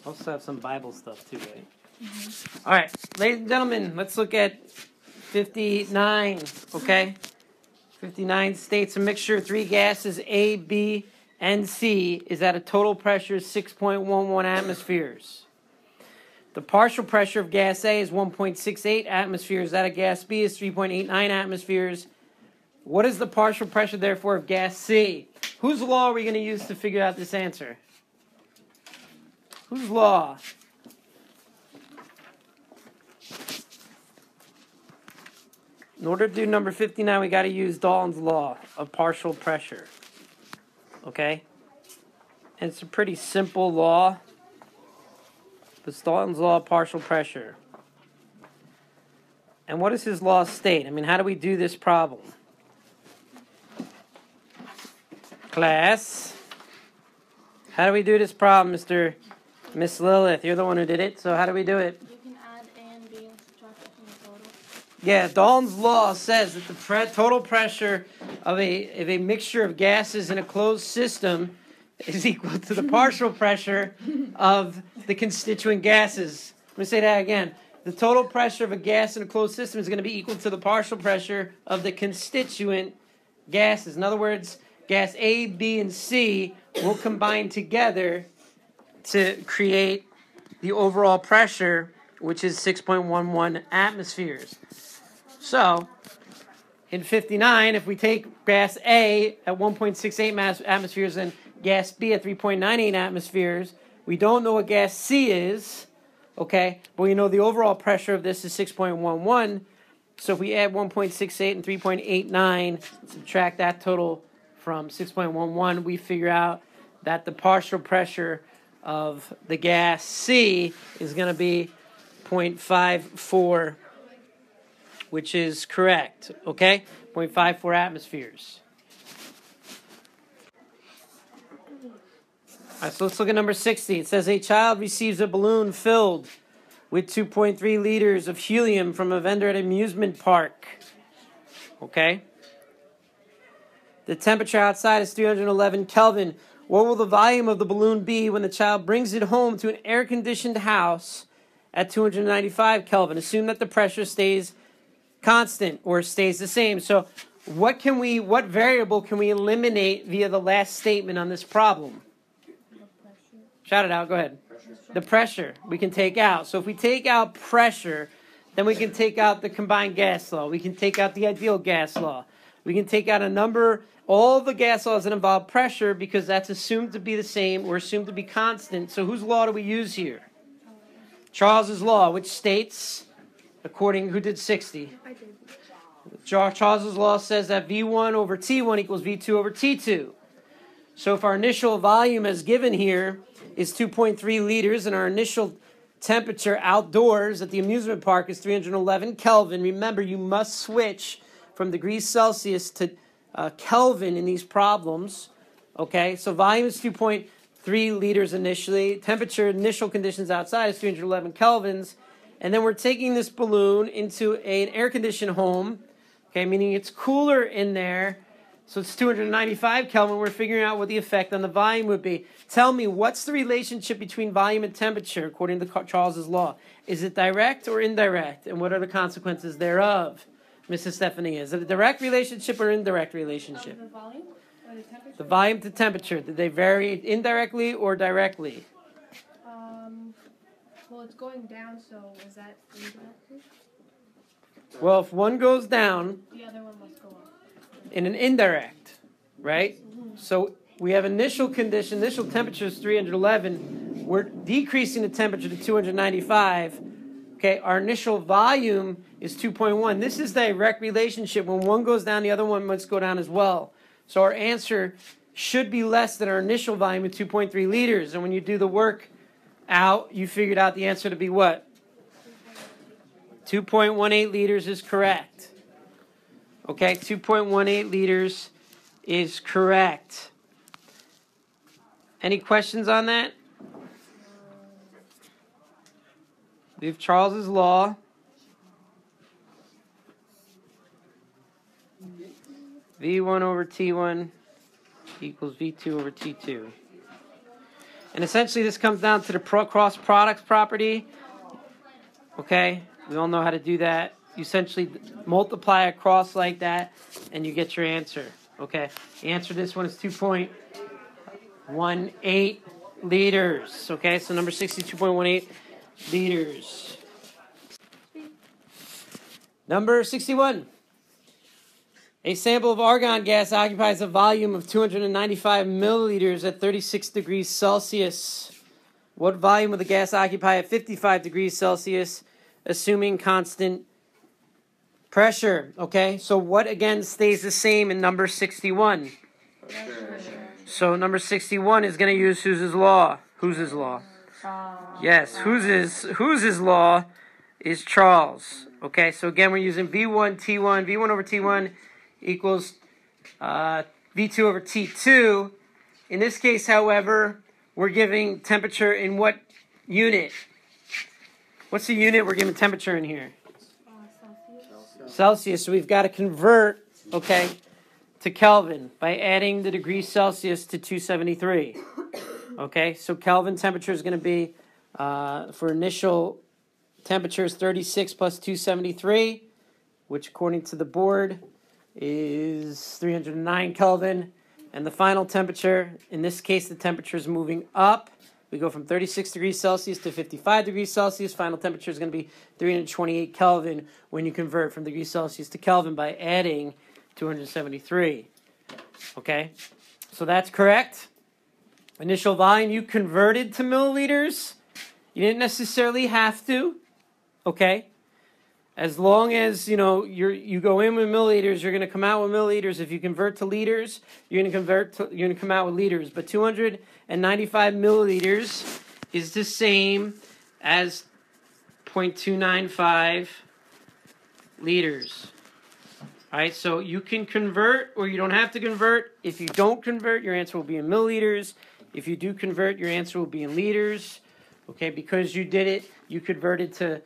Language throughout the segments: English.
Also have some Bible stuff too, right? Mm-hmm. All right, ladies and gentlemen, let's look at 59, okay? 59 states a mixture of three gases, A, B, and C, is at a total pressure of 6.11 atmospheres. The partial pressure of gas A is 1.68 atmospheres. That of gas B is 3.89 atmospheres. What is the partial pressure, therefore, of gas C? Whose law are we going to use to figure out this answer? Whose law? In order to do number 59, we got to use Dalton's law of partial pressure. Okay? And it's a pretty simple law. It's Dalton's law of partial pressure. And what does his law state? I mean, how do we do this problem? Class, how do we do this problem, Miss Lilith? You're the one who did it, so how do we do it? You can add A and B and subtract it from the total. Yeah, Dalton's law says that the total pressure of a mixture of gases in a closed system is equal to the partial pressure of the constituent gases. I'm going to say that again. The total pressure of a gas in a closed system is going to be equal to the partial pressure of the constituent gases. In other words, gas A, B, and C will combine together to create the overall pressure, which is 6.11 atmospheres. So, in 59, if we take gas A at 1.68 atmospheres and gas B at 3.98 atmospheres, we don't know what gas C is, okay? But we know the overall pressure of this is 6.11. So if we add 1.68 and 3.89, subtract that total from 6.11, we figure out that the partial pressure of the gas C is going to be 0.54, which is correct, okay? 0.54 atmospheres. All right, so let's look at number 60. It says a child receives a balloon filled with 2.3 liters of helium from a vendor at an amusement park, okay? The temperature outside is 311 Kelvin. What will the volume of the balloon be when the child brings it home to an air-conditioned house at 295 Kelvin? Assume that the pressure stays constant or stays the same. So what variable can we eliminate via the last statement on this problem? Shout it out. Go ahead. The pressure we can take out. So if we take out pressure, then we can take out the combined gas law. We can take out the ideal gas law. We can take out all the gas laws that involve pressure because that's assumed to be the same or assumed to be constant. So whose law do we use here? Charles's law, which states, who did 60? I did. Charles's law says that V1 over T1 equals V2 over T2. So if our initial volume as given here is 2.3 liters and our initial temperature outdoors at the amusement park is 311 Kelvin, remember you must switch from degrees Celsius to Kelvin in these problems, okay? So volume is 2.3 liters initially. Temperature, initial conditions outside is 311 kelvins. And then we're taking this balloon into an air-conditioned home, okay, meaning it's cooler in there. So it's 295 Kelvin. We're figuring out what the effect on the volume would be. Tell me, what's the relationship between volume and temperature according to Charles's law? Is it direct or indirect? And what are the consequences thereof? Mrs. Stephanie, is it a direct relationship or indirect relationship? The volume or the temperature? The volume to temperature. Did they vary indirectly or directly? Well, it's going down, so is that indirectly? Well, if one goes down, The other one must go up. in an indirect, right? So we have initial temperature is 311. We're decreasing the temperature to 295. Okay, our initial volume is 2.1. This is the direct relationship. When one goes down, the other one must go down as well. So our answer should be less than our initial volume of 2.3 liters. And when you do the work out, you figured out the answer to be what? 2.18 liters is correct. Okay, 2.18 liters is correct. Any questions on that? We have Charles's law. V1 over T1 equals V2 over T2. And essentially this comes down to the cross products property. Okay, we all know how to do that. You essentially multiply across like that, and you get your answer. Okay, the answer to this one is 2.18 liters. Okay, so number 62.18 liters. Number 61. A sample of argon gas occupies a volume of 295 milliliters at 36 degrees Celsius. What volume will the gas occupy at 55 degrees Celsius, assuming constant pressure? Okay, so what again stays the same in number 61? So number 61 is going to use whose law? Whose law? Yes, whose law is Charles. Okay, so again we're using V1 T1, V1 over T1 equals V2 over T2. In this case, however, we're giving temperature in what unit? What's the unit we're giving temperature in here? Celsius. So we've got to convert, okay, to Kelvin by adding the degrees Celsius to 273. Okay, so Kelvin temperature is going to be, for initial temperature is 36 plus 273, which according to the board is 309 Kelvin. And the final temperature, in this case, the temperature is moving up. We go from 36 degrees Celsius to 55 degrees Celsius. Final temperature is going to be 328 Kelvin when you convert from degrees Celsius to Kelvin by adding 273. Okay, so that's correct. Initial volume, you converted to milliliters. You didn't necessarily have to. Okay, as long as you go in with milliliters, you're going to come out with milliliters. If you convert to liters, you're going to come out with liters. But 295 milliliters is the same as 0.295 liters. All right, so you can convert or you don't have to convert. If you don't convert, your answer will be in milliliters. If you do convert, your answer will be in liters. Okay, because you did it, you converted to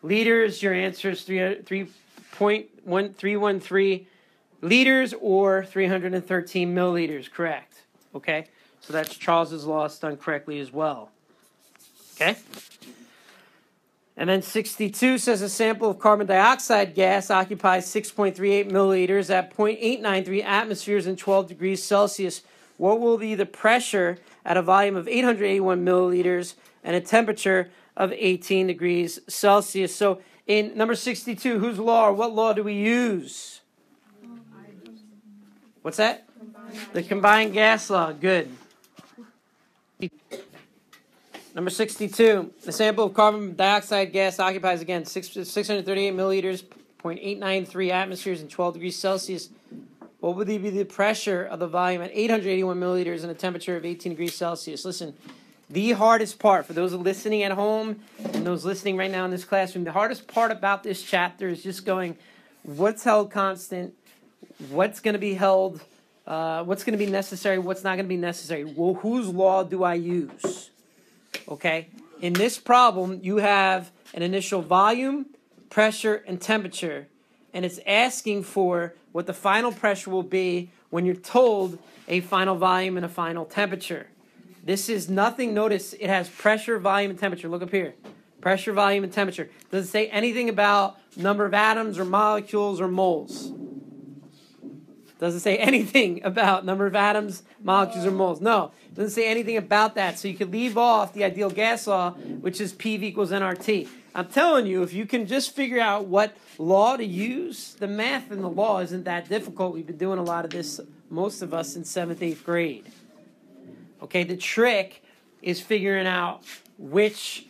liters, your answer is 3.1313 liters or 313 milliliters, correct? Okay, so that's Charles's law, it's done correctly as well. Okay? And then 62 says a sample of carbon dioxide gas occupies 6.38 milliliters at 0.893 atmospheres and 12 degrees Celsius. What will be the pressure at a volume of 881 milliliters and a temperature of 18 degrees Celsius? So in number 62, whose law or what law do we use? What's that? The combined gas law. Good. Number 62, the sample of carbon dioxide gas occupies, again, 638 milliliters, 0.893 atmospheres, and 12 degrees Celsius. What would be the pressure of the volume at 881 milliliters and a temperature of 18 degrees Celsius? Listen, the hardest part, for those listening at home and those listening right now in this classroom, the hardest part about this chapter is just going, what's held constant, what's going to be held, what's going to be necessary, what's not going to be necessary. Well, whose law do I use? Okay, in this problem, you have an initial volume, pressure, and temperature, and it's asking for what the final pressure will be when you're told a final volume and a final temperature. This is nothing, notice it has pressure, volume, and temperature. Look up here. Pressure, volume, and temperature. Does it say anything about number of atoms or molecules or moles? Does it say anything about number of atoms, molecules, or moles? No. It doesn't say anything about that. So you could leave off the ideal gas law, which is PV equals nRT. I'm telling you, if you can just figure out what law to use, the math and the law isn't that difficult. We've been doing a lot of this, most of us, in 7th, 8th grade. Okay, the trick is figuring out which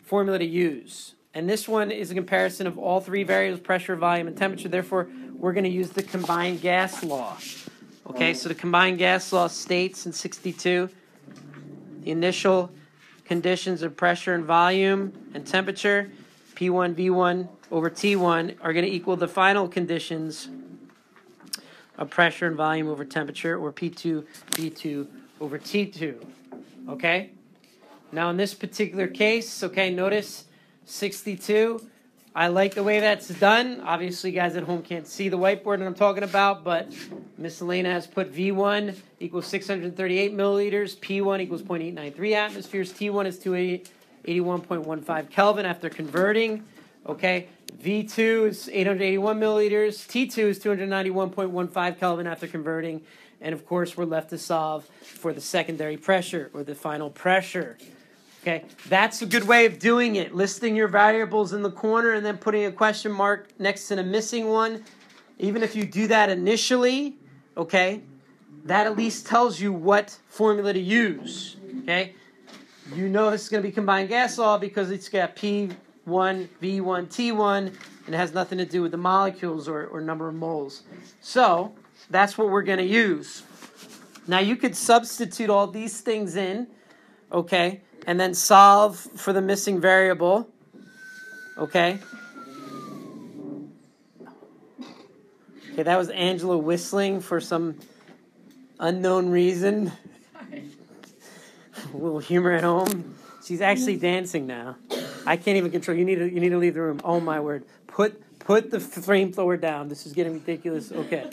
formula to use. And this one is a comparison of all three variables, pressure, volume, and temperature. Therefore, we're going to use the combined gas law. Okay, so the combined gas law states in 62, the initial conditions of pressure and volume and temperature, P1, V1 over T1, are going to equal the final conditions of pressure and volume over temperature, or P2, V2 over T2. Okay? Now, in this particular case, okay, notice 62, I like the way that's done. Obviously, guys at home can't see the whiteboard that I'm talking about, but Miss Elena has put V1 equals 638 milliliters, P1 equals 0.893 atmospheres, T1 is 281.15 Kelvin after converting. Okay, V2 is 881 milliliters, T2 is 291.15 Kelvin after converting, and of course we're left to solve for the secondary pressure or the final pressure. Okay, that's a good way of doing it, listing your variables in the corner and then putting a question mark next to the missing one. Even if you do that initially, okay, that at least tells you what formula to use, okay? You know it's going to be combined gas law because it's got P1, V1, T1, and it has nothing to do with the molecules or number of moles. So that's what we're going to use. Now you could substitute all these things in, okay, and then solve for the missing variable, okay? Okay, that was Angela whistling for some unknown reason. A little humor at home. She's actually dancing now. I can't even control. You need to leave the room. Oh my word! Put the flamethrower down. This is getting ridiculous. Okay,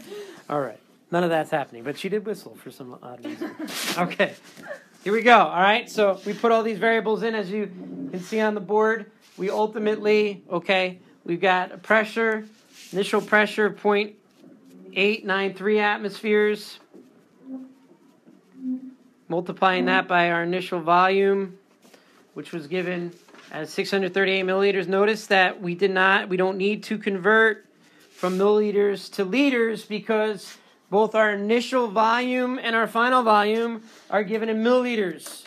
all right. None of that's happening, but she did whistle for some odd reason. Okay, here we go. All right. So we put all these variables in, as you can see on the board. We ultimately, okay, we've got a pressure, initial pressure of 0.893 atmospheres. Multiplying that by our initial volume, which was given as 638 milliliters. Notice that we don't need to convert from milliliters to liters because both our initial volume and our final volume are given in milliliters.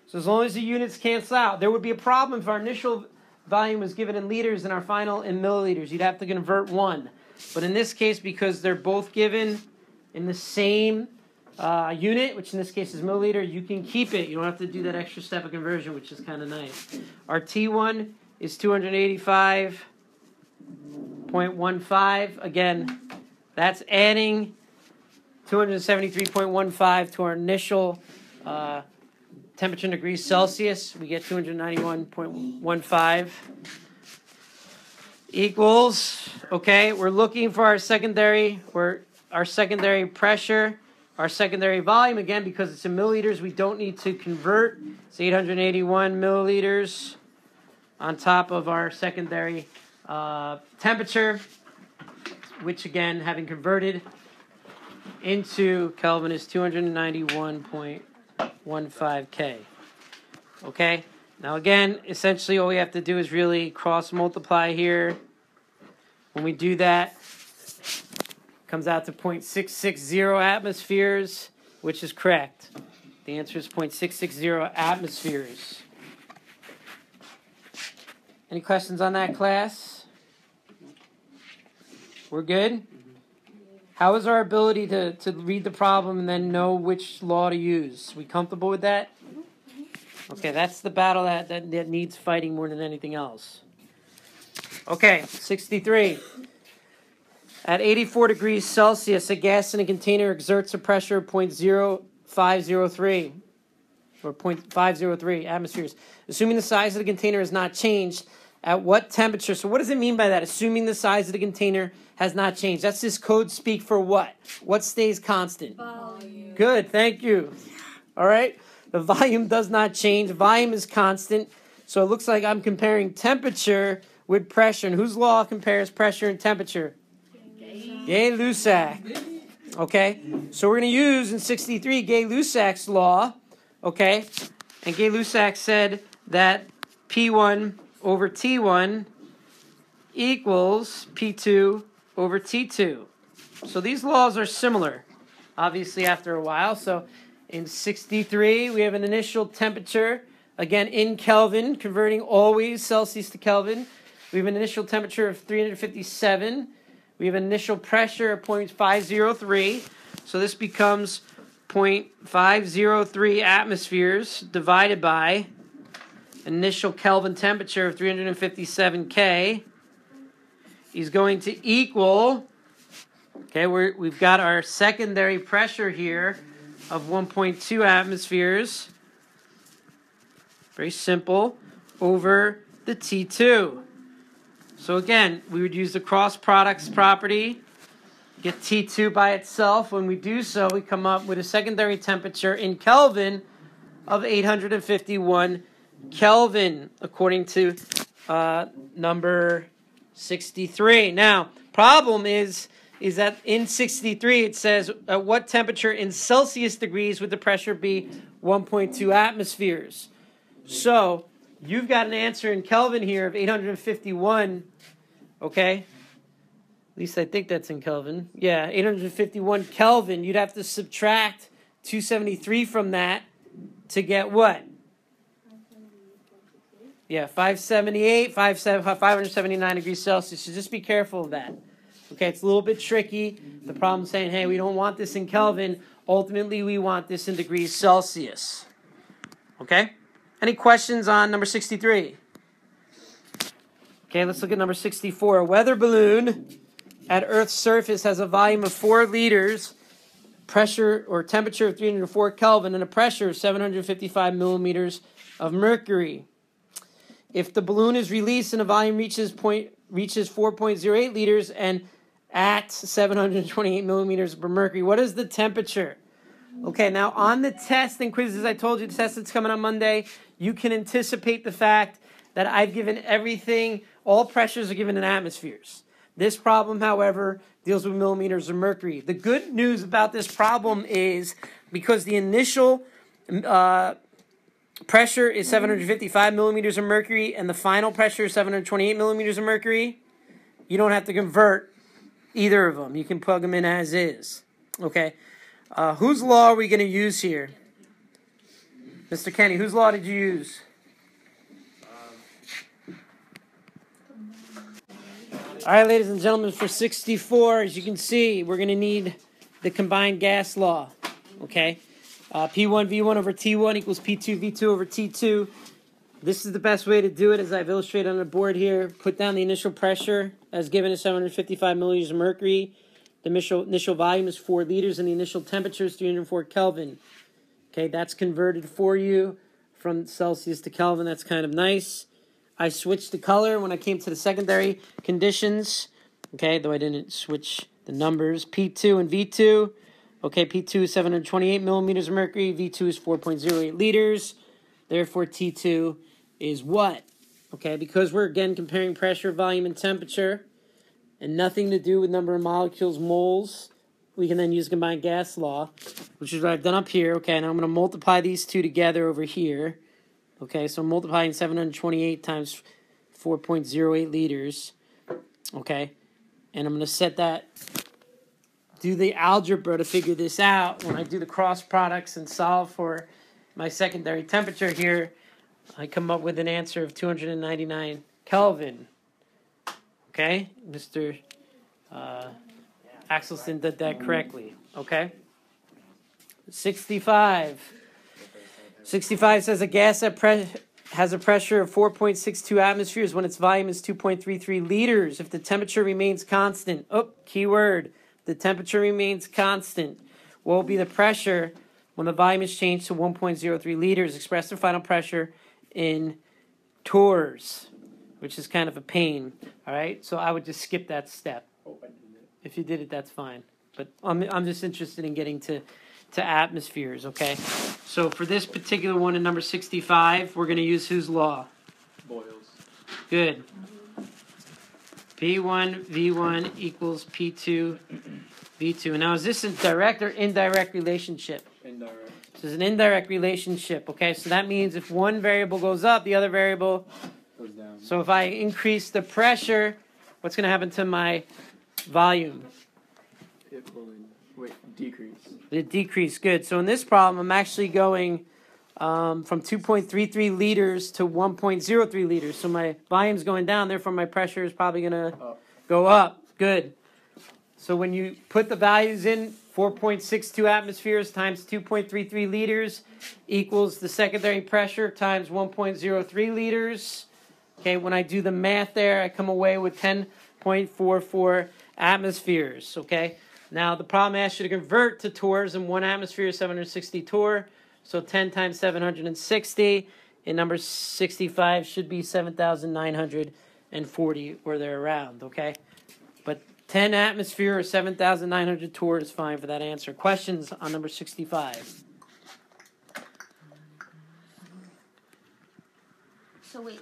So as long as the units cancel out, there would be a problem if our initial volume was given in liters and our final in milliliters. You'd have to convert one. But in this case, because they're both given in the same unit, which in this case is milliliter, you can keep it. You don't have to do that extra step of conversion, which is kind of nice. Our T1 is 285.15. Again, that's adding 273.15 to our initial temperature in degrees Celsius. We get 291.15 equals, okay, we're looking for our secondary pressure. Our secondary volume, again, because it's in milliliters, we don't need to convert. It's 881 milliliters on top of our secondary temperature, which, again, having converted into Kelvin is 291.15 K. Okay? Now, again, essentially all we have to do is really cross-multiply here. When we do that, comes out to 0.660 atmospheres, which is correct. The answer is 0.660 atmospheres. Any questions on that, class? We're good? How is our ability to read the problem and then know which law to use? We comfortable with that? Okay, that's the battle that needs fighting more than anything else. Okay, 63. At 84 degrees Celsius, a gas in a container exerts a pressure of 0.0503 or 0.503 atmospheres. Assuming the size of the container has not changed, at what temperature? So what does it mean by that? Assuming the size of the container has not changed. That's this code speak for what? What stays constant? Volume. Good, thank you. All right? The volume does not change. Volume is constant. So it looks like I'm comparing temperature with pressure. And whose law compares pressure and temperature? Gay-Lussac. Okay, so we're going to use in 63 Gay-Lussac's law. Okay, and Gay-Lussac said that P1 over T1 equals P2 over T2. So these laws are similar, obviously, after a while. So in 63, we have an initial temperature, again, in Kelvin, converting always Celsius to Kelvin. We have an initial temperature of 357. We have an initial pressure of 0.503. So this becomes 0.503 atmospheres divided by initial Kelvin temperature of 357 K is going to equal, okay, we've got our secondary pressure here of 1.2 atmospheres. Very simple, over the T2. So again, we would use the cross products property, get T2 by itself. When we do so, we come up with a secondary temperature in Kelvin of 851 Kelvin, according to number 63. Now, problem is that in 63 it says at what temperature in Celsius degrees would the pressure be 1.2 atmospheres. So you've got an answer in Kelvin here of 851, okay? At least I think that's in Kelvin. Yeah, 851 Kelvin. You'd have to subtract 273 from that to get what? Yeah, 579 degrees Celsius. So just be careful of that. Okay, it's a little bit tricky. The problem is saying, hey, we don't want this in Kelvin. Ultimately, we want this in degrees Celsius. Okay? Any questions on number 63? Okay, let's look at number 64. A weather balloon at Earth's surface has a volume of 4 liters, pressure or temperature of 304 Kelvin, and a pressure of 755 millimeters of mercury. If the balloon is released and the volume reaches 4.08 liters and at 728 millimeters of mercury, what is the temperature? Okay, now on the test and quizzes, I told you the test that's coming on Monday, you can anticipate the fact that I've given everything, all pressures are given in atmospheres. This problem, however, deals with millimeters of mercury. The good news about this problem is because the initial pressure is 755 millimeters of mercury and the final pressure is 728 millimeters of mercury, you don't have to convert either of them. You can plug them in as is. Okay. Whose law are we going to use here? Mr. Kenny, whose law did you use? All right, ladies and gentlemen, for 64, as you can see, we're going to need the combined gas law. Okay. P1 V1 over T1 equals P2 V2 over T2. This is the best way to do it, as I've illustrated on the board here. Put down the initial pressure as given as 755 milliliters of mercury. The initial volume is 4 liters, and the initial temperature is 304 Kelvin. Okay, that's converted for you from Celsius to Kelvin. That's kind of nice. I switched the color when I came to the secondary conditions. Okay, though I didn't switch the numbers. P2 and V2. Okay, P2 is 728 millimeters of mercury. V2 is 4.08 liters. Therefore, T2 is what? Okay, because we're again comparing pressure, volume, and temperature, and nothing to do with number of molecules, moles, we can then use combined gas law, which is what I've done up here. Okay, and I'm going to multiply these two together over here. Okay, so I'm multiplying 728 times 4.08 liters. Okay, and I'm going to set that, do the algebra to figure this out. When I do the cross products and solve for my secondary temperature here, I come up with an answer of 299 Kelvin. Okay, Mr. Axelson did that correctly. Okay, 65. 65 says a gas that has a pressure of 4.62 atmospheres when its volume is 2.33 liters. If the temperature remains constant, keyword, the temperature remains constant, what will be the pressure when the volume is changed to 1.03 liters? Express the final pressure in torrs, which is kind of a pain. All right, so I would just skip that step. If you did it, that's fine. But I'm just interested in getting to atmospheres, okay? So for this particular one in number 65, we're going to use whose law? Boyle's. Good. P1 V1 equals P2 V2. And now, is this a direct or indirect relationship? Indirect. This is an indirect relationship, okay? So that means if one variable goes up, the other variable Goes down. So if I increase the pressure, what's going to happen to my volume? It will decrease. It decreased. Good. So in this problem, I'm actually going from 2.33 liters to 1.03 liters. So my volume's going down. Therefore, my pressure is probably going to go up. Good. So when you put the values in, 4.62 atmospheres times 2.33 liters equals the secondary pressure times 1.03 liters. Okay, when I do the math there, I come away with 10.44 atmospheres. Okay, now the problem asks you to convert to torrs, and 1 atmosphere is 760 torr. So 10 times 760 in number 65 should be 7,900 and 40 where they're around, okay? But 10 atmosphere or 7,900 torr is fine for that answer. Questions on number 65? So wait.